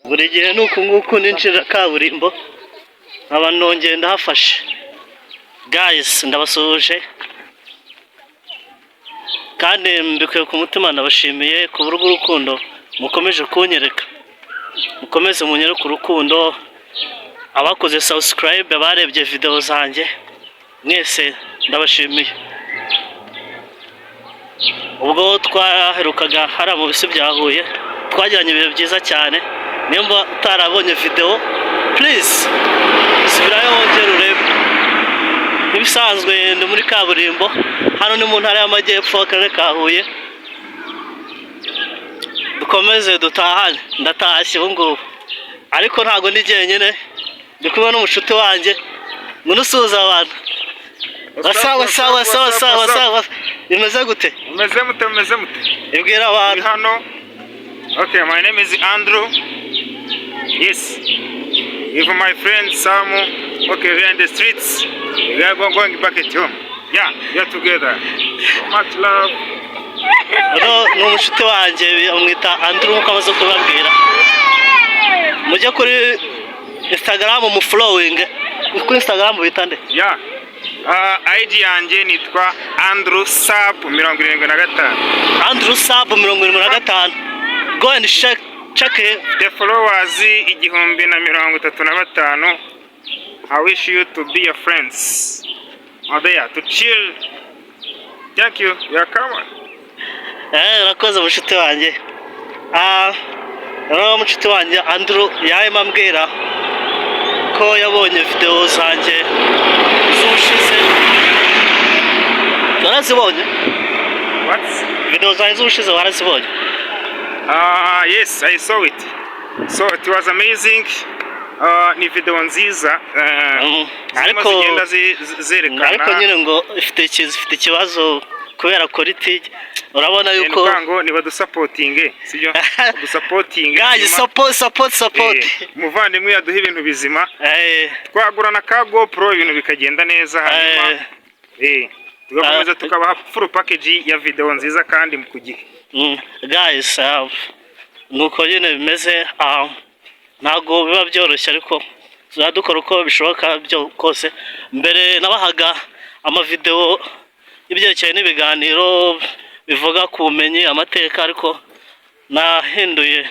buri gihe nuko nguko ninjira kaburimbo nkaba nongeye ndahafashe. Guys, ndabasuhuje kandi mbikuye ku mutima, ndabashimiye ku bw'urukundo mukomeje kunyereka, mukomeze munyereke urukundo. Abakoze subscribe, barebye video zanjye, mwese ndabashimiye. Ubwo twaherukaga hara mu bisi bya Huye, twagiranye ibihe byiza cyane. Nimba utarabonye video, please subirayo wongere urebe. Ibisanzwe ndi muri kaburimbo, hano ni mu ntara y'Amajyepfo, akarere ka Huye. Dukomeze dutahane, ndatashye ubu ngubu, ariko ntago ndi jyenyine, ndi kumwe n'umushuti wanjye. Munusuhuza abantu. Sawa. Imeze gute? Umeze mute? Ibwira abantu. Hano. Okay, my name is Andrew. Yes. With my friend Samu. Okay, we are in the streets. We are going back at home. Yeah, we are together. So much love. Ni umushuti wanjye amwita Andrew, nk'uko amaze kubabwira. Mujye kuri Instagram mu following. Kuri Instagram bita nde? Yeah. ID yanjye nitwa Andrew Sab 75. Andrew Sab 75. Go and check it. The followers 1035. I wish you to be your friends. Are there to chill. Thank you. You are coming. Rakoze mushuti wanjye. Mushuti wanjye Andrew yaje ambwira ko yabonye video zanjye z'ubushize. Warazibonye? What? Video zanjye z'ubushize warazibonye? Yes, I saw it. So it was amazing. Ni video nziza. Ariko zigenda zerekana. Ariko nyine ngo ifite ikibazo kubera quality. Urabona yuko ngo niba dusupporting, sibyo? Dusupporting. Guys, support. Muvandimwe yaduha ibintu bizima. Twagurana ka GoPro ibintu bikagenda neza hanyuma. Tugakomeza tukabaha full package ya video nziza kandi ku gihe. Guys, nuko nyine bimeze. Ntago biba byoroshye, ariko tuzadukora uko bishoboka byo kose. Mbere nabahaga amavideo y'ibyerekeye n'ibiganiro bivuga ku bumenyi, amateka, ariko nahinduye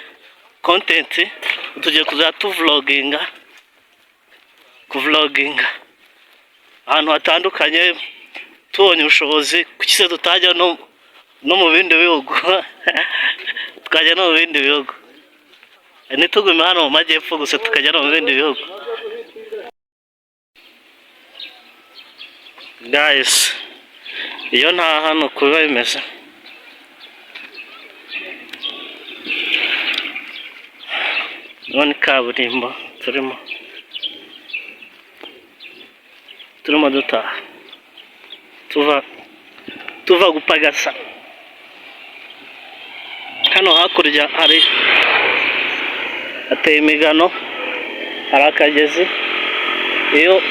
content. Tugiye kuza kuvloginga ahantu hatandukanye, tubonye ubushobozi kuki tutajya no mu bindi bihugu. Tukajya no mu bindi bihugu, ntitugume hano mu Majyepfo gusa, tukajya no mu bindi bihugu. Guys, iyo nta hano kuba bimeze. None kaburimbo turimo dutaha, tuva gupagasa. Hano hakurya hateye imigano, hari akagezi. Iyo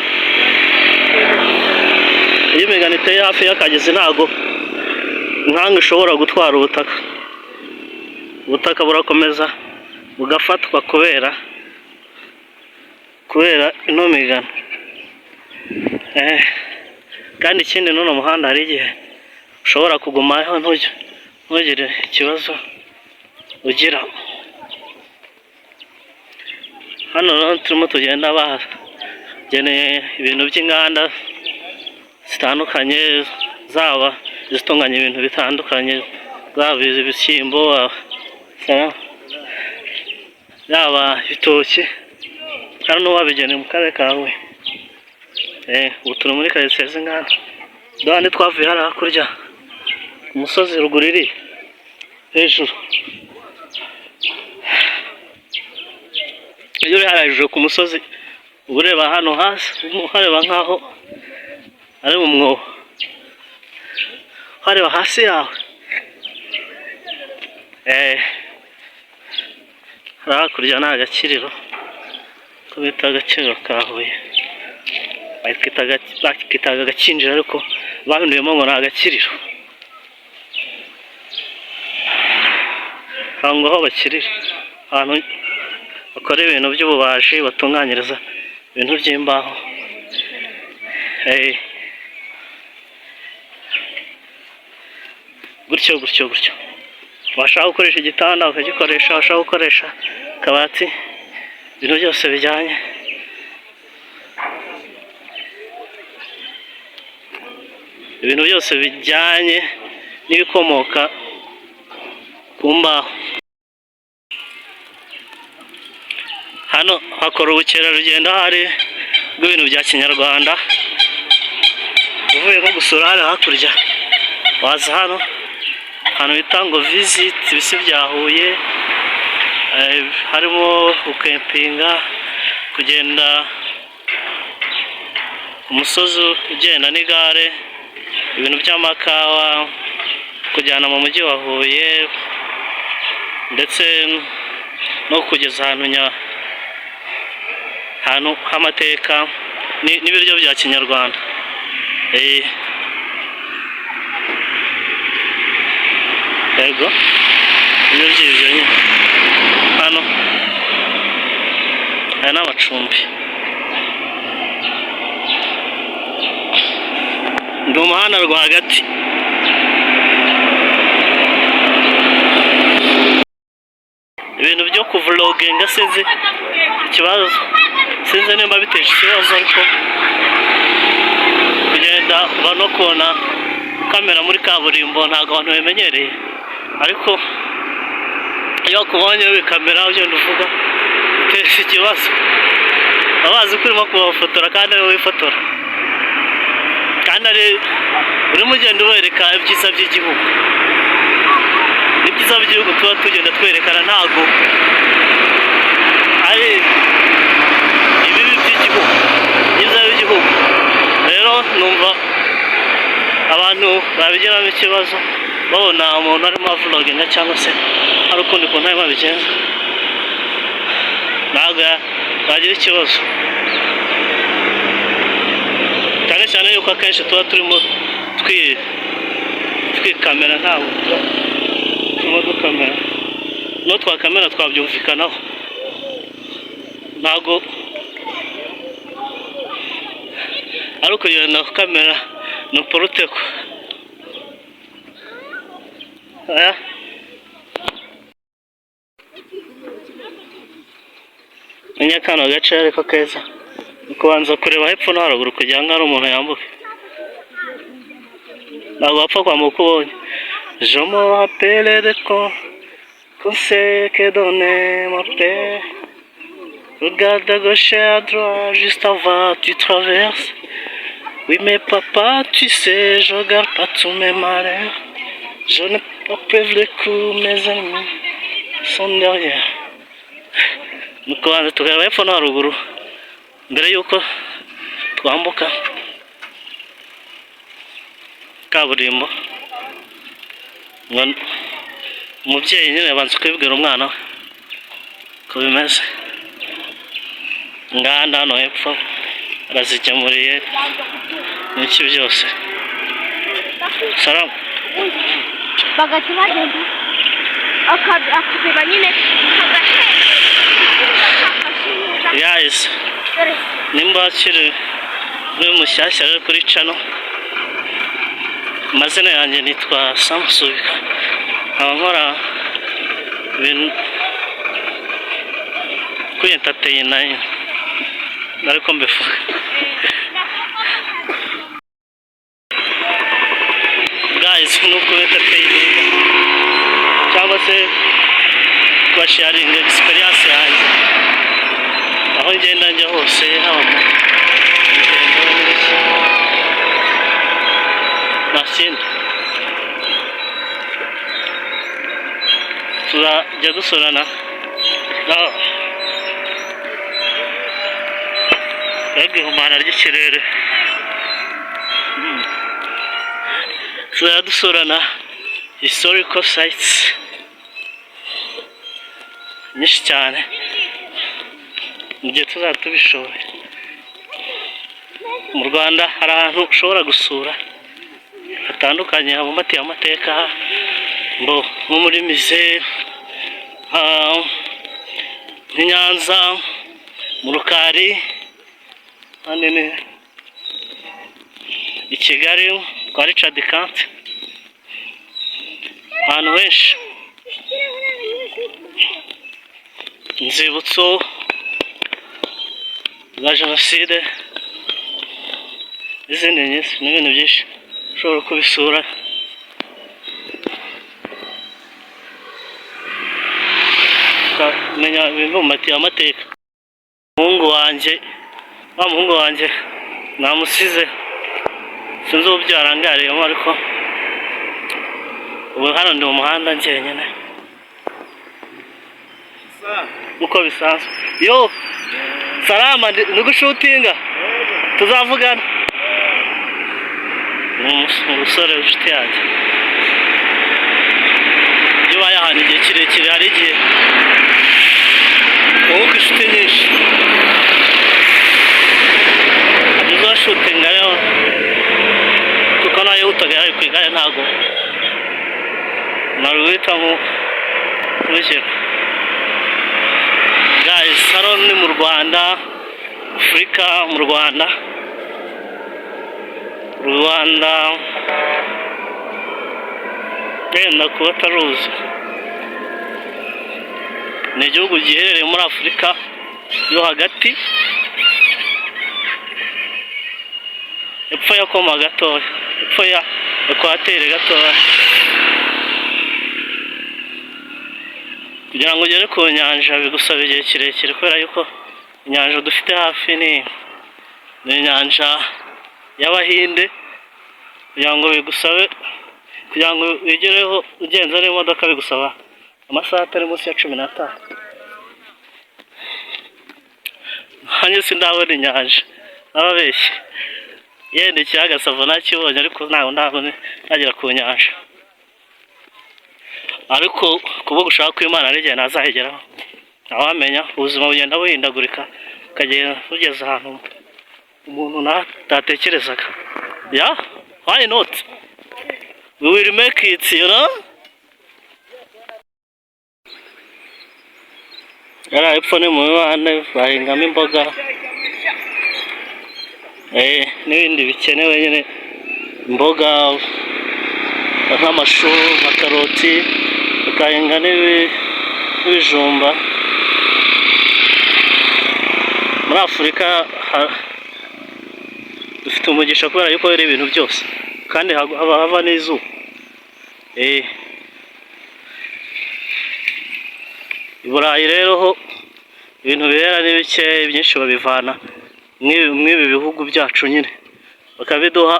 imigano iteye hafi y'akagezi, ntago nkanga ishobora gutwara ubutaka burakomeza bugafatwa kubera ino migano. Kandi ikindi, n'uno muhanda hari igihe ushobora kugumaho ntugire ikibazo ugira. Hano turimo tugenda bageneye ibintu by'inganda zitandukanye, zaba zitunganya ibintu bitandukanye, zaba ibishyimbo, yaba ibitoki. Hano wabigeneye mu karere kawe. Ubu turi muri karitsiye z'inganda. Dore twavuye hariya hakurya ku musozi ruguru iri hejuru. Iyo uri hejuru ku musozi ureba hano hasi, uhareba nkaho ari mu mwobo, uhareba hasi yawe. Hakurya ni Agakiriro, ko bita Agakiriro ka Huye. Bakitaga Agakinjiro, ariko bahinduyemo ngo ni Agakiriro. Aho ngaho bakirira, ahantu bakora ibintu by'ububaji, batunganyiriza ibintu by'imbaho. Gutyo washaka gukoresha igitanda ukagikoresha, washaka gukoresha akabati, ibintu byose bijyanye n'ibikomoka ku mbaho. Hano hakora ubukerarugendo hari bw'ibintu bya kinyarwanda. Uvuye nko gusura hano hakurya waza hano ahantu bita ngo visit ibisi bya Huye, harimo gukempinga, kugenda umusozi ugenda n'igare, ibintu by'amakawa, kujyana mu mujyi wa Huye, ndetse no kugeza ahantu h'amateka n'ibiryo bya kinyarwanda. Yego ibyo by'ibyo nyine. Hano aya ni amacumbi. Ndi mu muhanda rwagati. Ibintu byo kuvloginga sinzi ikibazo, sinzi nimba biteje ikibazo, ariko kugenda no kubona kamera muri kaburimbo ntabwo abantu bimenyereye, ariko iyo bakubonye wikamera ugenda uvuga biteza ikibazo. Abazi ko urimo kubafotora kandi ariwe wifotora, kandi urimo ugenda ubereka ibyiza by'igihugu. Ibyiza by'igihugu tuba tugenda twerekana, ntabwo ari ibibi by'igihugu, ibyiza by'igihugu. Rero numva abantu babigiramo ikibazo babona umuntu arimo avloginga cyangwa se hari ukundi kuntu arimo abigenza, ntabwo yagira ikibazo, cyane cyane yuko akenshi tuba turimo twikamera, ntabwo turimo dukamera. No twakamera twabyumvikanaho, ntabwo ari ukugenda kamera ni poroteko. Menya kano gace ariko keza, ukubanza kureba hepfo no haruguru kugira ngo ari umuntu yambuke, ntabwo wapfa kwambuka ubonye. Je me rappelle de conseils que donnait mon père. Regarde à gauche et à droite, juste avant tu traverses. Oui mais papa, tu sais, je regarde pas tous mes malheurs. Je n'ai pas peur des coups, mes ennemis sont derrière. Nukubanza tukareba hepfo no haruguru mbere yuko twambuka kaburimbo. Umubyeyi nyine abanza kwibwira umwana we ko bimeze. Nganda hano hepfo arazigemuriye n'iki byose. Salamu. Bagati bagenda akabeba nyine Yes. Nimba kiri muri mushyashya rero kuri channel, amazina yanjye nitwa Samusubika, nkaba nkora ibintu kuri entertainment ariko mbivuga. Guys, nuko entertainment cyangwa se kwa sharing experience yanjye aho ngenda njya hose, haba mu Nasindi tuzajya dusurana mbega ihumana ry'ikirere. Tuzajya dusurana historical sites nyinshi cyane mu gihe tuzaba tubishoboye. Mu Rwanda hari ahantu ushobora gusura hatandukanye, habumbatiye amateka, nko muri musée, nk'i Nyanza mu Rukari hano ni i Kigali kwa Richard Kandt, ahantu henshi inzibutso za Jenoside n'izindi nyinshi n'ibintu byinshi ushobora kubisura ukamenya ibibumbatiye amateka. Umuhungu wanjye namusize sinzi uburyo yarangariyemo, ariko ubu hano ndi mu muhanda njyenyine uko bisanzwe. Yo salama, ni gushutinga tuzavugana. Ni umusore w'inshuti yanjye, iyo ubaye ahantu igihe kirekire hari igihe wunguka inshuti nyinshi. Nizo washutinga rero kuko nayo utagera ku igare ntago naruhitamo kubishyira. Guys, hano ni mu Rwanda, Afurika mu Rwanda yenda kuba ataruzi, ni igihugu giherereye muri Afurika yo hagati, epfo ya Koma gatoya, epfo ya Ekwateri gatoya. Kugira ngo ugere ku nyanja bigusaba igihe kirekire, kubera yuko inyanja dufite hafi ni inyanja y'Abahinde. Kugira ngo wigereho ugenza n'imodoka bigusaba amasaha atari munsi ya 15. Hanyuma sindabona inyanja, nababeshye. Yenda ikiyaga Savo nakibonye, ariko ntago ndabona nagera ku nyanja. Ariko kuba gushaka kw'Imana n'igihe nazahegeraho, ntawamenya. Ubuzima bugenda buhindagurika, ukagenda ugeze ahantu umuntu natatekerezaga. Yeah, why not? We will make it, you know. Yari epfo ni mu mibande bahingamo imboga n'ibindi bikenewe nyine, imboga nk'amashu, amakaroti, bakahinga n'ibijumba. Muri Afurika dufite umugisha kubera yuko hari ibintu byose, kandi hava n'izuba. I Burayi rero ho ibintu bihera ni bike, byinshi babivana mw'ibi bihugu byacu nyine, bakabiduha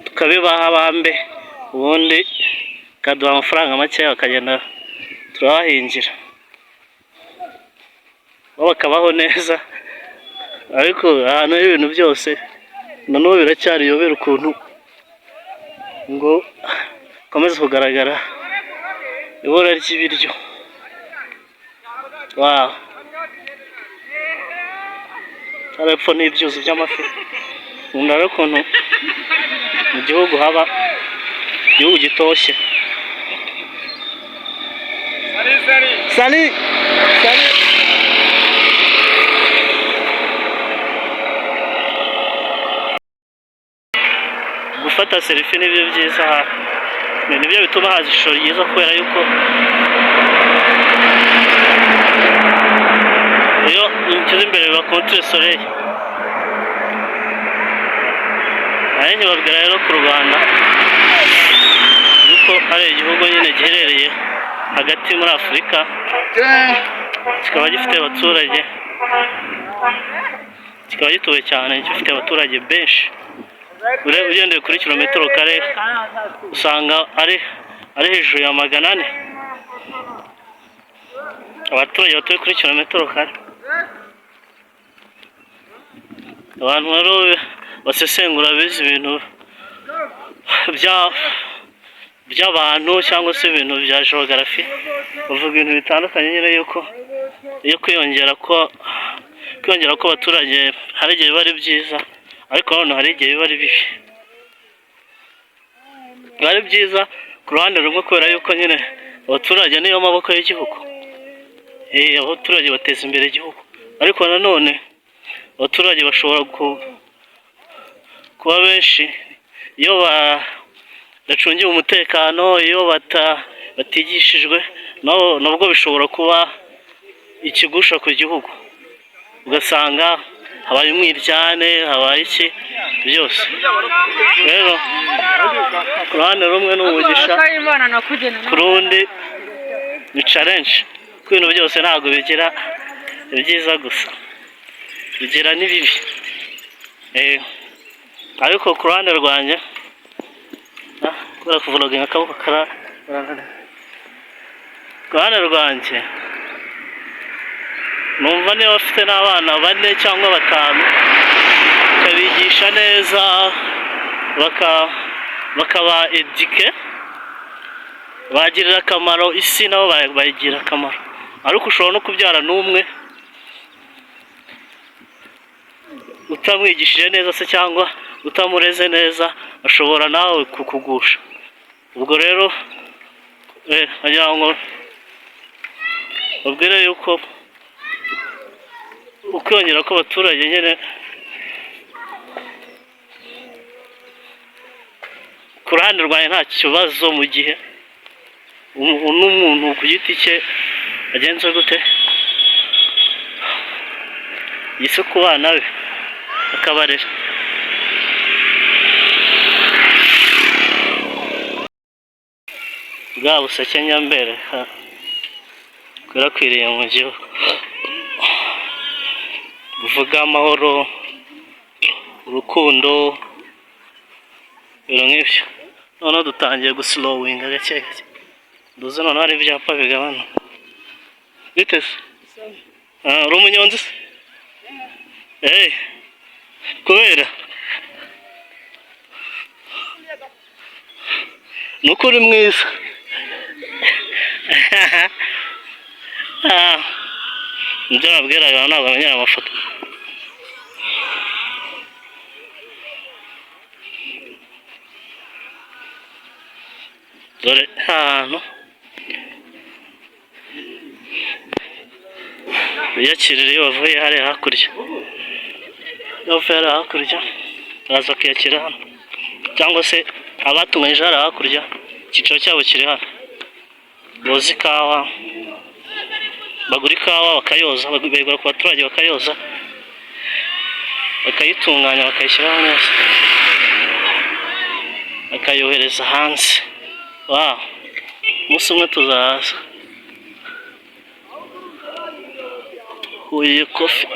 tukabibaha bambe, ubundi kaduha amafaranga make bakagenda turabahingira, bo bakabaho neza. Ariko ahantu ibintu byose nanubu biracyari yobera ukuntu ngo komeza kugaragara ibura ry'ibiryo. Wow, arepfo n'ibyuzi by'amafi. Nkunda rero ukuntu mu gihugu haba igihugu gitoshye. Sali gufata selfie nibyo byiza, nibyo bituma haza ishusho ryiza, kubera yuko iyo nshyize imbere biba contre soleil. Ahenshi babwira rero ku Rwanda yuko ari igihugu nyine giherereye hagati muri Afurika, kikaba gifite abaturage, kikaba gituwe cyane, gifite abaturage benshi. Ugendeye kuri kilometero kare usanga ari hejuru ya 400 abaturage batuye kuri kilometero kare. Abantu rero basesengura bize ibintu by'abantu cyangwa se ibintu bya geography, bavuga ibintu bitandukanye nyine yuko iyo kwiyongera ko abaturage hari igihe biba ari byiza, ariko hano hari igihe biba ari bibi. Biba ari byiza ku ruhande rumwe kubera yuko nyine abaturage niyo maboko y'igihugu. Abaturage bateza imbere igihugu, ariko nanone abaturage bashobora kuba benshi iyo badacungiwe umutekano, iyo batigishijwe, nabwo bishobora kuba ikigusha ku gihugu, ugasanga habaye umwiryane, habaye iki byose. Rero ku ruhande rumwe ni umugisha, ku rundi ni challenge. Ibintu byose ntabwo bigira ibyiza gusa, bigira n'ibibi. Ariko ku ruhande rwanjye kubera kuvuga akaboko ku ruhande rwanjye numva niba bafite n'abana 4 cyangwa 5 bakabigisha neza, bakaba eduke, bagirira akamaro isi, nabo bayigira akamaro. Ariko ushobora no kubyara n'umwe utamwigishije neza se cyangwa utamureze neza, ashobora nawe kukugusha. Ubwo rero agira ngo babwire yuko ukwiyongera kw'abaturage nyine ku ruhande rwanjye nta kibazo, mu gihe n'umuntu ku giti cye agenze gute yise ku bana be akabarera. Bwa buseke nyambere kwirakwiriye mu gihugu, buvuga amahoro, urukundo, ibintu nk'ibyo. Noneho dutangiye guslowinga gake gake, duze noneho hari ibyapa bigabana. Bite se? Uri umunyonzi se? Kubera nuko uri mwiza. Nibyo nabwiraga ntabwo amenyera amafoto. Dore ahantu biyakirira iyo bavuye hariya hakurya, baraza kwiyakira hano, cyangwa se abatunganyije hariya hakurya icyicaro cyabo kiri hano. Boza ikawa, bagura ikawa bakayoza, bayigura ku baturage bakayoza, bakayitunganya, bakayishyiraho neza, bakayohereza hanze. Umunsi umwe tuzaza. Huye kofi.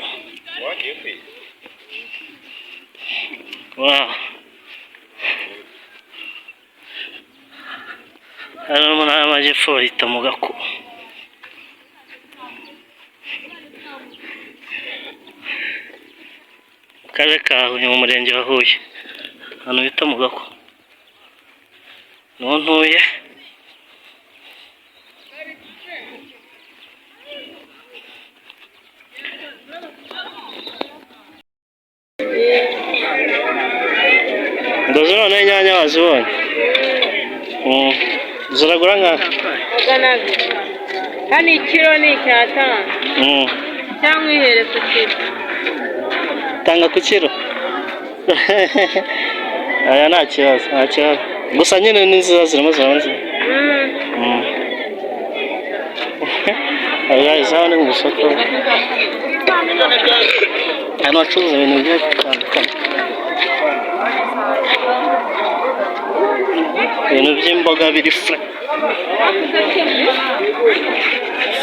Hano mu ntara y'Amajyepfo bahita mu Gako. Mu karere ka Huye, mu murenge wa Huye, ahantu bita mu Gako niho ntuye. Ndoze none inyanya wazibonye? Ziragura nkaho? Hano ikiro ni 5. Cyangwa ihere ku kiro? Tanga ku kiro. Aya nta kibazo, nta kibazo. Gusa nyine ni nziza, zirimo zirabanza. Izaho ni mu isoko. Hano bacuruza ibintu bigiye bitandukanye. Ibintu by'imboga biri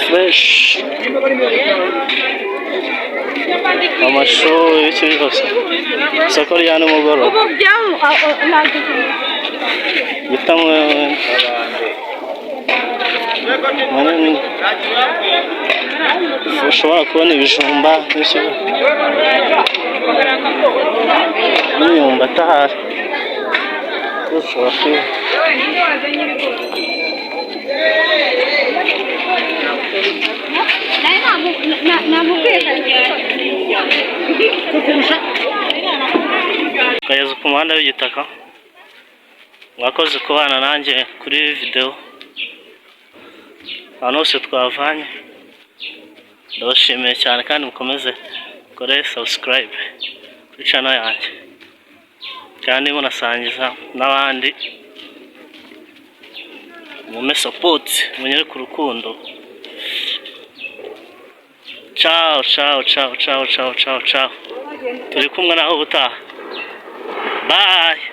fresh. Amashu, ibiki byose. Isoko rya nimugoroba. Bitamwe ushobora kubona ibijumba n'imyumbati ahari. Ushobora kubona kugeza ku muhanda w'igitaka. Mwakoze kubana nanjye kuri video. ahantu hose twavanye. Ndabashimiye cyane kandi mukomeze kore subscribe kuri channel yanjye kandi munasangiza n'abandi, mume support, munyere ku rukundo. Ciao ciao ciao ciao ciao ciao ciao, turi kumwe naho ubutaha. Bye.